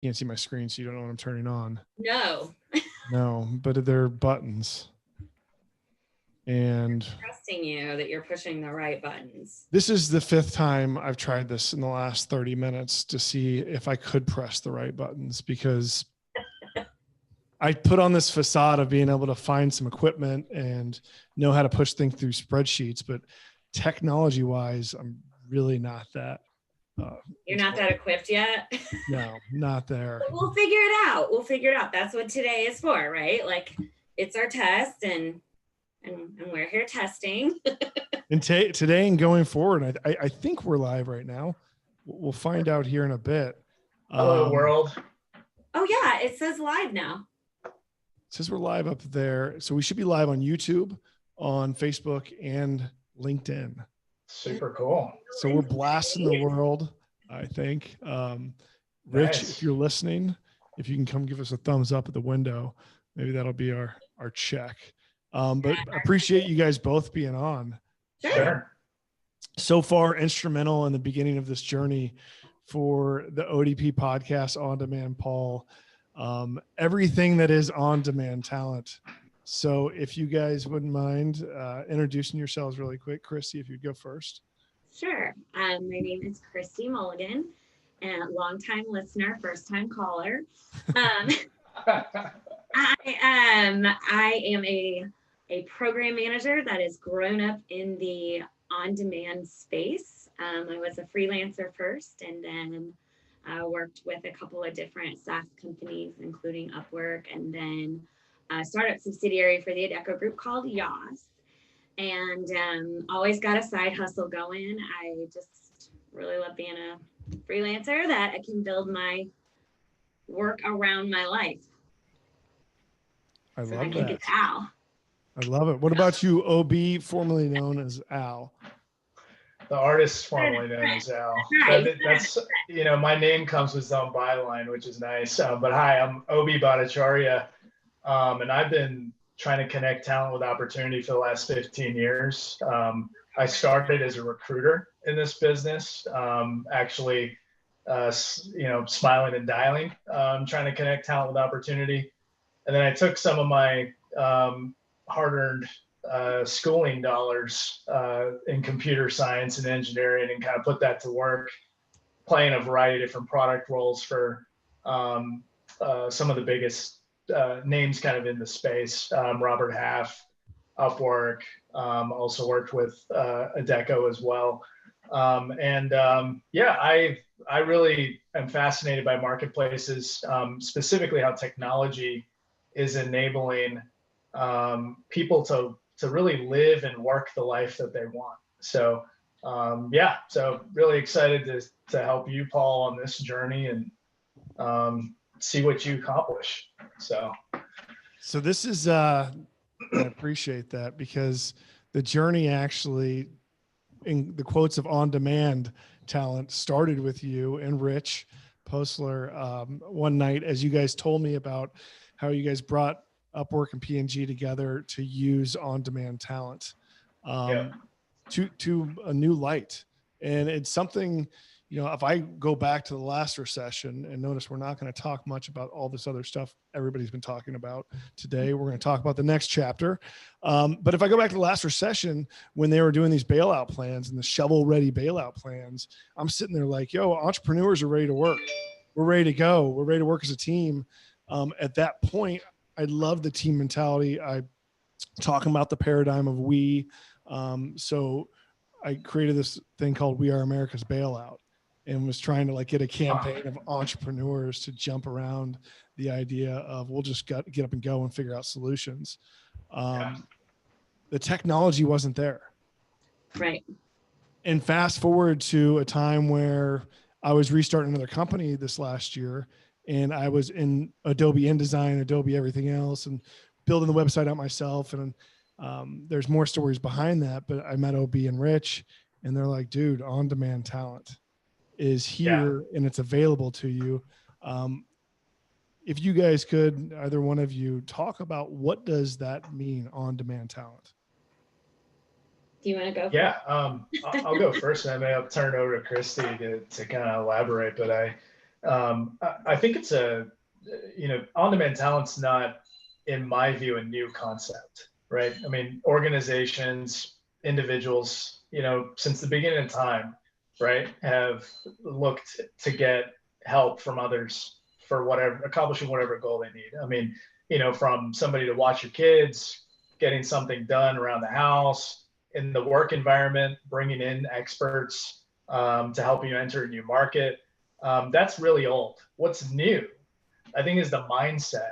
can't see my screen, so you don't know what I'm turning on. No. No, but they're buttons. And Trusting you that you're pushing the right buttons. this is the 5th time I've tried this in the last 30 minutes to see if I could press the right buttons, because I put on this facade of being able to find some equipment and know how to push things through spreadsheets, but technology wise, I'm really not that. You're not that equipped yet? No, not there. But we'll figure it out. We'll figure it out. That's what today is for, right? Like, it's our test, and we're here testing. And today and going forward, I think we're live right now. We'll find out here in a bit. Hello, world. Oh yeah, it says live now. It says we're live up there. So we should be live on YouTube, on Facebook, and LinkedIn. Super cool. So we're blasting the world, I think. Rich, Nice. if you're listening, if you can come give us a thumbs up at the window, maybe that'll be our check. But I appreciate you guys both being on. Sure. So far, instrumental in the beginning of this journey for the ODP podcast, OnDemandPaul, everything that is on-demand talent. So if you guys wouldn't mind introducing yourselves really quick. Christy, if you'd go first. Sure. My name is Christy Mulligan, and longtime listener, first time caller. I am a program manager that has grown up in the on-demand space. I was a freelancer first, and then worked with a couple of different SaaS companies, including Upwork, and then a startup subsidiary for the Adecco Group called Yas. And always got a side hustle going. I just really love being a freelancer that I can build my work around my life. I So love I think that. it's Al. I love it. What about you, OB, formerly known as Al? The artist formerly known as Al. That's, you know, my name comes with its own byline, which is nice. But hi, I'm Obi Bhattacharya, and I've been trying to connect talent with opportunity for the last 15 years. I started as a recruiter in this business, actually, you know, smiling and dialing, trying to connect talent with opportunity. And then I took some of my hard-earned schooling dollars in computer science and engineering and kind of put that to work, playing a variety of different product roles for some of the biggest names kind of in the space. Robert Half, Upwork, also worked with Adecco as well. Yeah, I really am fascinated by marketplaces, specifically how technology is enabling people to really live and work the life that they want. So yeah, so really excited to help you, Paul, on this journey and see what you accomplish. So this is I appreciate that, because the journey actually, in the quotes of on-demand talent, started with you and Rich Postler one night, as you guys told me about how you guys brought Upwork and P&G together to use on-demand talent to a new light. And it's something, you know, if I go back to the last recession, and notice we're not going to talk much about all this other stuff everybody's been talking about today. We're going to talk about the next chapter. But if I go back to the last recession, when they were doing these bailout plans and the shovel-ready bailout plans, I'm sitting there like, yo, entrepreneurs are ready to work. We're ready to go. We're ready to work as a team. At that point, I love the team mentality. I talking about the paradigm of we. So I created this thing called We Are America's Bailout, and was trying to like get a campaign of entrepreneurs to jump around the idea of we'll just get up and go and figure out solutions. The technology wasn't there. Right. And fast forward to a time where I was restarting another company this last year, and I was in Adobe InDesign, Adobe everything else, and building the website out myself. And there's more stories behind that, but I met OB and Rich, and they're like, dude, on-demand talent is here and it's available to you. If you guys could, either one of you, talk about what does that mean, on-demand talent? Do you want to go? Yeah, I'll go first, and I may I'll turn it over to Christy to kind of elaborate. But I think it's on-demand talent's not, in my view, a new concept, right? I mean, organizations, individuals, since the beginning of time, right, have looked to get help from others for accomplishing whatever goal they need. I mean, from somebody to watch your kids, getting something done around the house, in the work environment, bringing in experts to help you enter a new market. That's really old. What's new, I think, is the mindset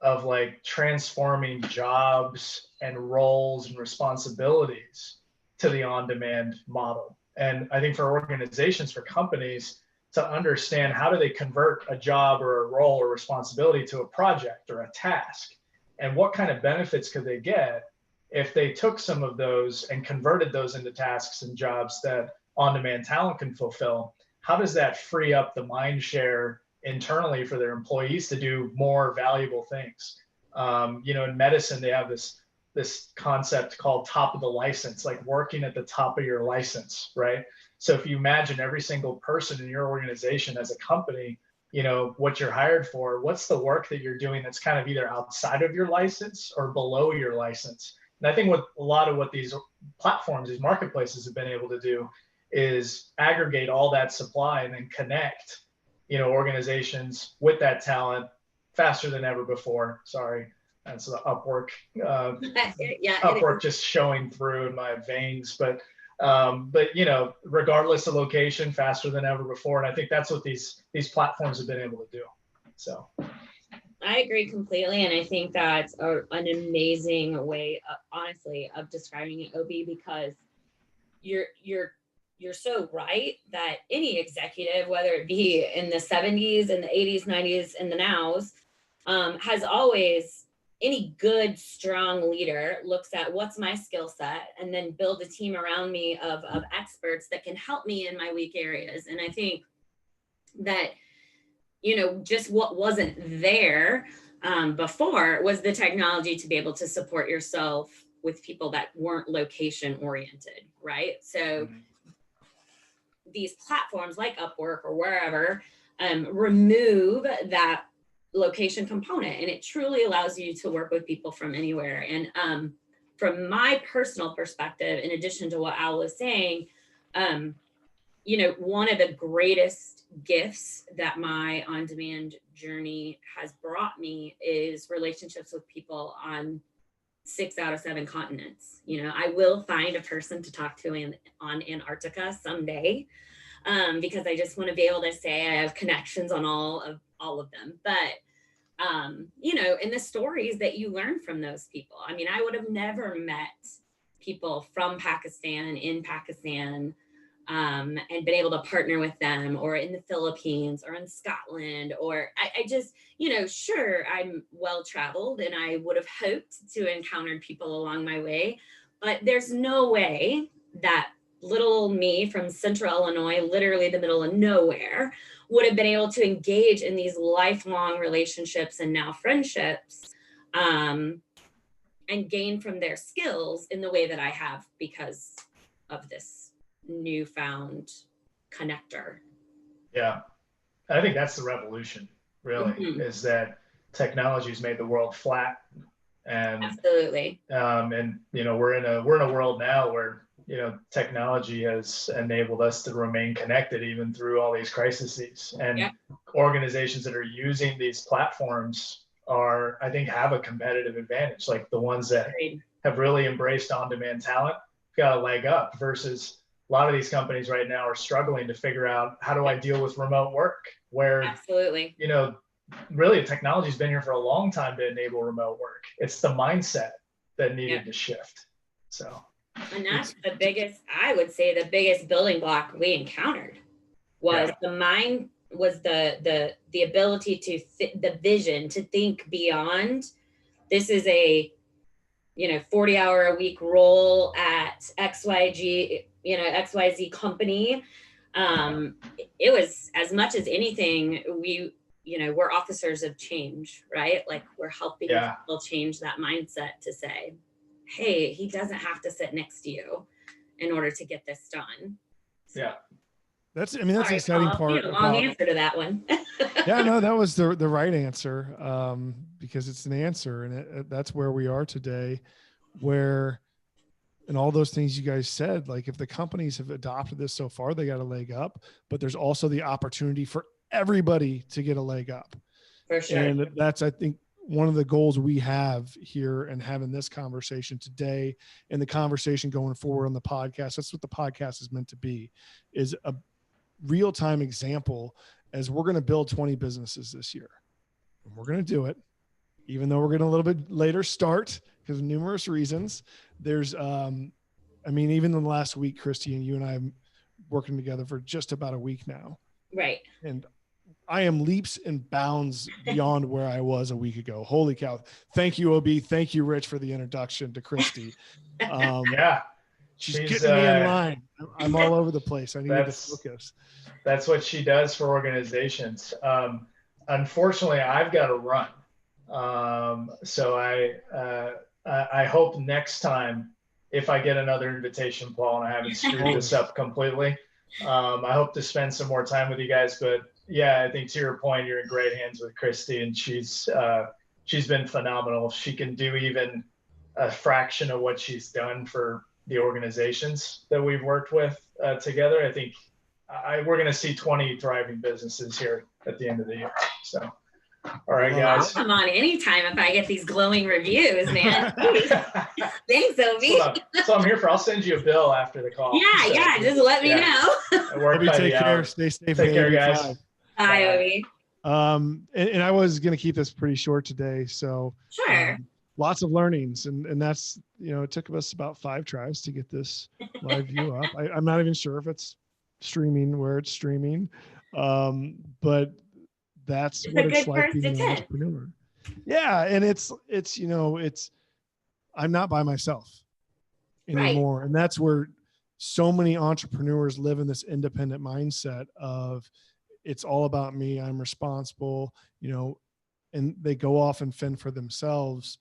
of like transforming jobs and roles and responsibilities to the on-demand model. And I think for organizations, for companies to understand how do they convert a job or a role or responsibility to a project or a task, and what kind of benefits could they get if they took some of those and converted those into tasks and jobs that on-demand talent can fulfill. How does that free up the mind share internally for their employees to do more valuable things? In medicine, they have this concept called top of the license, like working at the top of your license, right? So if you imagine every single person in your organization as a company, what you're hired for, what's the work that you're doing that's kind of either outside of your license or below your license? And I think what a lot of what these platforms, these marketplaces have been able to do is aggregate all that supply and then connect, organizations with that talent faster than ever before. Sorry, that's the Upwork. Upwork just showing through in my veins, but regardless of location, faster than ever before. And I think that's what these platforms have been able to do. So I agree completely, and I think that's an amazing way, honestly, of describing it, Obi, because you're so right that any executive, whether it be in the 70s and the 80s, 90s, and the nows, has always, any good, strong leader looks at what's my skill set and then build a team around me of experts that can help me in my weak areas. And I think that, just what wasn't there before was the technology to be able to support yourself with people that weren't location oriented, right? So these platforms like Upwork or wherever remove that location component, and it truly allows you to work with people from anywhere. And from my personal perspective, in addition to what Al was saying, one of the greatest gifts that my on-demand journey has brought me is relationships with people on 6 out of 7 continents. I will find a person to talk to on Antarctica someday, because I just want to be able to say I have connections on all of them. But and the stories that you learn from those people. I mean, I would have never met people from Pakistan in Pakistan and been able to partner with them, or in the Philippines or in Scotland, or I just, sure, I'm well-traveled and I would have hoped to encounter people along my way, but there's no way that little me from central Illinois, literally the middle of nowhere, would have been able to engage in these lifelong relationships and now friendships and gain from their skills in the way that I have because of this newfound connector. Yeah, I think that's the revolution, really, is that technology has made the world flat. And absolutely. And we're in a world now where technology has enabled us to remain connected even through all these crises. And organizations that are using these platforms I think have a competitive advantage. Like the ones that have really embraced on-demand talent got a leg up, versus a lot of these companies right now are struggling to figure out, how do I deal with remote work? Where absolutely, really technology has been here for a long time to enable remote work. It's the mindset that needed to shift. So. And that's the biggest, I would say, the biggest building block we encountered was the mind, was the ability to the vision to think beyond. This is a 40-hour-a-week role at XYZ company. It was, as much as anything, we're officers of change, right? Like, we're helping people change that mindset to say, hey, he doesn't have to sit next to you in order to get this done. So. That's the Sorry, exciting Paul. part You had a long about, answer to that one. yeah, no, that was the right answer, because it's an answer, and that's where we are today, where, and all those things you guys said, like if the companies have adopted this so far, they got a leg up, but there's also the opportunity for everybody to get a leg up. For sure. And that's, I think, one of the goals we have here and having this conversation today and the conversation going forward on the podcast. That's what the podcast is meant to be, is a real-time example as we're going to build 20 businesses this year. And we're going to do it, even though we're going to a little bit later start because of numerous reasons. There's, even in the last week, Christy, and you and I have working together for just about a week now. Right. And I am leaps and bounds beyond where I was a week ago. Holy cow. Thank you, OB. Thank you, Rich, for the introduction to Christy. Yeah. She's getting me in line. I'm all over the place. I need to focus. That's what she does for organizations. Unfortunately, I've got to run. So I hope next time, if I get another invitation, Paul, and I haven't screwed this up completely, I hope to spend some more time with you guys. But yeah, I think to your point, you're in great hands with Christy, and she's been phenomenal. She can do even a fraction of what she's done for the organizations that we've worked with together. I think we're going to see 20 thriving businesses here at the end of the year. So, all right, guys. I'll come on anytime if I get these glowing reviews, man. Thanks, Obi. So I'm here for. I'll send you a bill after the call. Yeah, just let me know. Obi, take care. Stay safe. Take care, guys. Bye, Obi. And I was going to keep this pretty short today. So sure. Lots of learnings, and that's, it took us about 5 tries to get this live view up. I'm not even sure if it's streaming where it's streaming, but that's what it's like being an entrepreneur. Yeah, and it's I'm not by myself anymore, right. And that's where so many entrepreneurs live in this independent mindset of it's all about me. I'm responsible, and they go off and fend for themselves.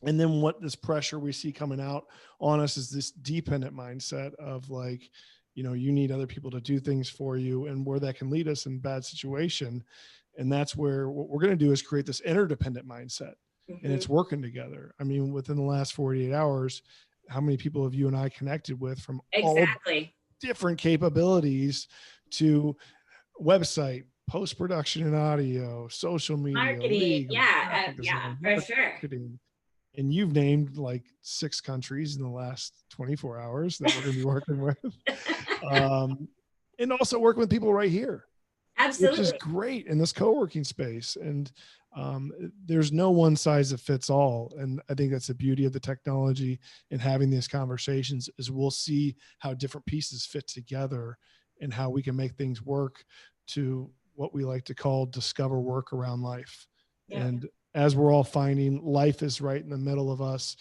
And then what this pressure we see coming out on us is this dependent mindset of like, you need other people to do things for you, and where that can lead us in bad situation. And that's where what we're going to do is create this interdependent mindset, and it's working together. I mean, within the last 48 hours, how many people have you and I connected with from all different capabilities to website, post-production and audio, social media, marketing, legal, for sure. And you've named like 6 countries in the last 24 hours that we're going to be working with. And also working with people right here. Absolutely. Which is great in this co-working space. And there's no one size that fits all. And I think that's the beauty of the technology and having these conversations is we'll see how different pieces fit together and how we can make things work to what we like to call discover work around life. Yeah. And as we're all finding, life is right in the middle of us.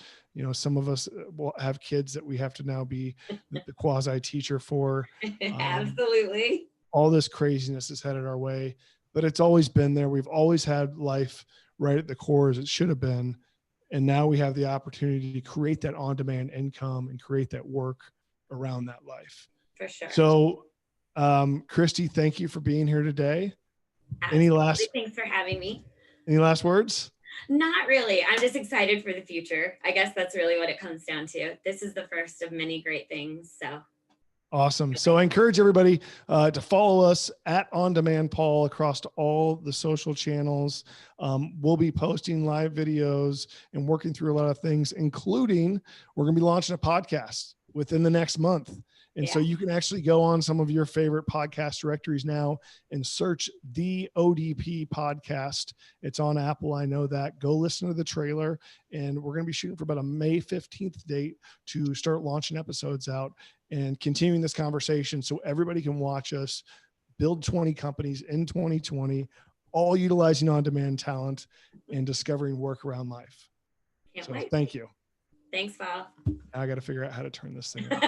Some of us will have kids that we have to now be the quasi teacher for. Absolutely. All this craziness is headed our way, but it's always been there. We've always had life right at the core as it should have been. And now we have the opportunity to create that on-demand income and create that work around that life. For sure. So, Christy, thank you for being here today. Absolutely. Thanks for having me. Any last words? Not really. I'm just excited for the future. I guess that's really what it comes down to. This is the first of many great things. So awesome. So I encourage everybody to follow us at OnDemandPaul across to all the social channels. We'll be posting live videos and working through a lot of things, including we're going to be launching a podcast within the next month. And so you can actually go on some of your favorite podcast directories now and search the ODP podcast. It's on Apple. I know that. Go listen to the trailer. And we're going to be shooting for about a May 15th date to start launching episodes out and continuing this conversation so everybody can watch us build 20 companies in 2020, all utilizing on-demand talent and discovering work around life. Can't wait. Thank you. Thanks, Paul. Now I got to figure out how to turn this thing on.